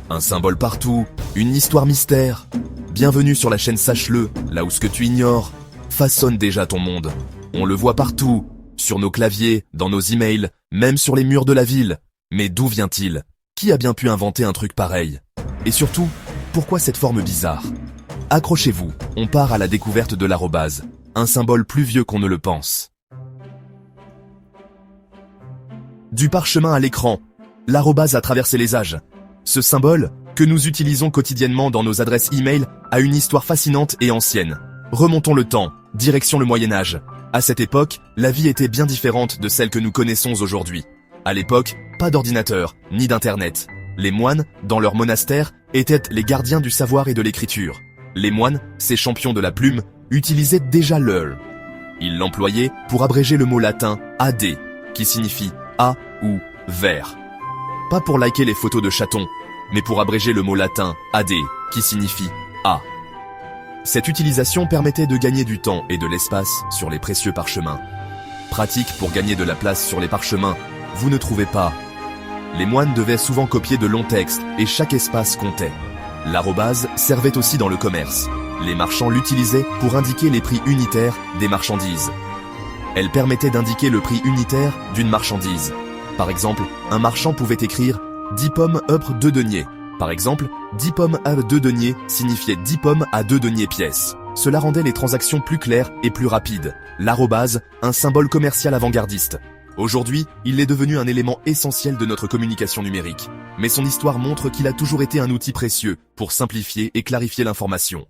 Un symbole partout, une histoire mystère. Bienvenue sur la chaîne Sache-le, là où ce que tu ignores façonne déjà ton monde. On le voit partout, sur nos claviers, dans nos emails, même sur les murs de la ville. Mais d'où vient-il? Qui a bien pu inventer un truc pareil? Et surtout, pourquoi cette forme bizarre? Accrochez-vous, on part à la découverte de l'arrobase, un symbole plus vieux qu'on ne le pense. Du parchemin à l'écran, l'arrobase a traversé les âges. Ce symbole, que nous utilisons quotidiennement dans nos adresses e-mail, a une histoire fascinante et ancienne. Remontons le temps, direction le Moyen-Âge. À cette époque, la vie était bien différente de celle que nous connaissons aujourd'hui. À l'époque, pas d'ordinateur, ni d'internet. Les moines, dans leur monastère, étaient les gardiens du savoir et de l'écriture. Les moines, ces champions de la plume, utilisaient déjà l'eul. Ils l'employaient pour abréger le mot latin « ad », qui signifie « a » ou « vers ». Pas pour liker les photos de chatons, mais pour abréger le mot latin « ad », qui signifie « a ». Cette utilisation permettait de gagner du temps et de l'espace sur les précieux parchemins. Pratique pour gagner de la place sur les parchemins, vous ne trouvez pas? Les moines devaient souvent copier de longs textes et chaque espace comptait. L'arrobase servait aussi dans le commerce. Les marchands l'utilisaient pour indiquer les prix unitaires des marchandises. Elle permettait d'indiquer le prix unitaire d'une marchandise. Par exemple, un marchand pouvait écrire 10 pommes œuvre 2 deniers. Par exemple, 10 pommes à 2 deniers signifiait 10 pommes à 2 deniers pièce. Cela rendait les transactions plus claires et plus rapides. L'arrobase, un symbole commercial avant-gardiste. Aujourd'hui, il est devenu un élément essentiel de notre communication numérique. Mais son histoire montre qu'il a toujours été un outil précieux pour simplifier et clarifier l'information.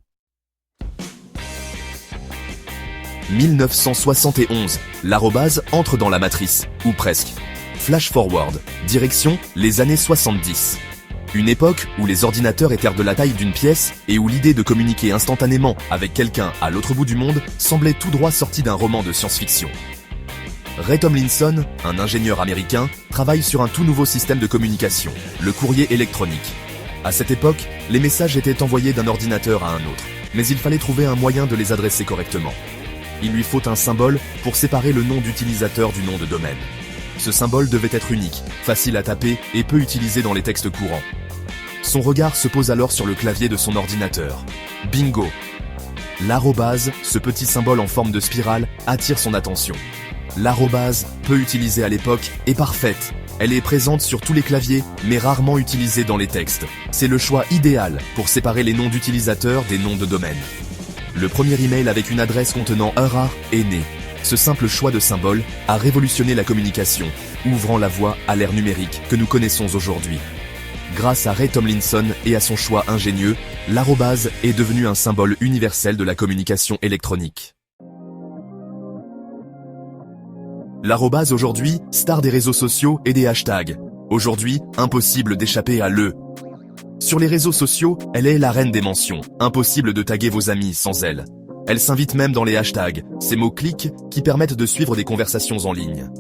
1971, l'arrobase entre dans la matrice, ou presque. Flash forward, direction les années 70. Une époque où les ordinateurs étaient de la taille d'une pièce et où l'idée de communiquer instantanément avec quelqu'un à l'autre bout du monde semblait tout droit sortie d'un roman de science-fiction. Ray Tomlinson, un ingénieur américain, travaille sur un tout nouveau système de communication, le courrier électronique. À cette époque, les messages étaient envoyés d'un ordinateur à un autre, mais il fallait trouver un moyen de les adresser correctement. Il lui faut un symbole pour séparer le nom d'utilisateur du nom de domaine. Ce symbole devait être unique, facile à taper et peu utilisé dans les textes courants. Son regard se pose alors sur le clavier de son ordinateur. Bingo! L'arrobase, ce petit symbole en forme de spirale, attire son attention. L'arrobase, peu utilisée à l'époque, est parfaite. Elle est présente sur tous les claviers, mais rarement utilisée dans les textes. C'est le choix idéal pour séparer les noms d'utilisateurs des noms de domaine. Le premier email avec une adresse contenant EUR est né. Ce simple choix de symbole a révolutionné la communication, ouvrant la voie à l'ère numérique que nous connaissons aujourd'hui. Grâce à Ray Tomlinson et à son choix ingénieux, l'arrobase est devenu un symbole universel de la communication électronique. L'arrobase aujourd'hui, star des réseaux sociaux et des hashtags. Aujourd'hui, impossible d'échapper à l'E. Sur les réseaux sociaux, elle est la reine des mentions. Impossible de taguer vos amis sans elle. Elle s'invite même dans les hashtags, ces mots-clics qui permettent de suivre des conversations en ligne.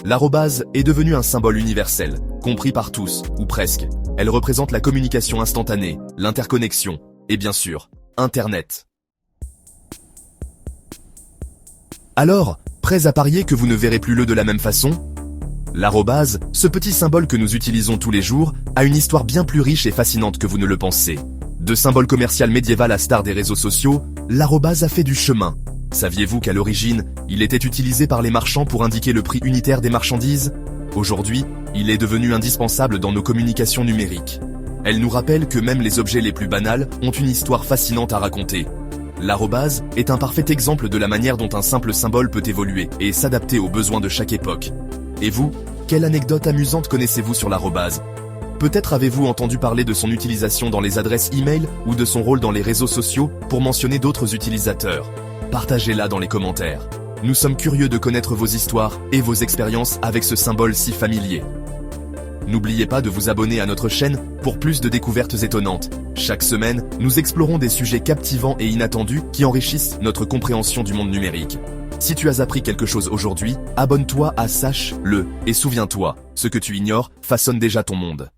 L'arrobase est devenue un symbole universel, compris par tous, ou presque. Elle représente la communication instantanée, l'interconnexion, et bien sûr, Internet. Alors, prêts à parier que vous ne verrez plus le de la même façon? L'arrobase, ce petit symbole que nous utilisons tous les jours, a une histoire bien plus riche et fascinante que vous ne le pensez. De symbole commercial médiéval à star des réseaux sociaux, l'arrobase a fait du chemin. Saviez-vous qu'à l'origine, il était utilisé par les marchands pour indiquer le prix unitaire des marchandises? Aujourd'hui, il est devenu indispensable dans nos communications numériques. Elle nous rappelle que même les objets les plus banals ont une histoire fascinante à raconter. L'arrobase est un parfait exemple de la manière dont un simple symbole peut évoluer et s'adapter aux besoins de chaque époque. Et vous, quelle anecdote amusante connaissez-vous sur l'arrobase? Peut-être avez-vous entendu parler de son utilisation dans les adresses e-mail ou de son rôle dans les réseaux sociaux pour mentionner d'autres utilisateurs. Partagez-la dans les commentaires. Nous sommes curieux de connaître vos histoires et vos expériences avec ce symbole si familier. N'oubliez pas de vous abonner à notre chaîne pour plus de découvertes étonnantes. Chaque semaine, nous explorons des sujets captivants et inattendus qui enrichissent notre compréhension du monde numérique. Si tu as appris quelque chose aujourd'hui, abonne-toi à Sache-le et souviens-toi, ce que tu ignores façonne déjà ton monde.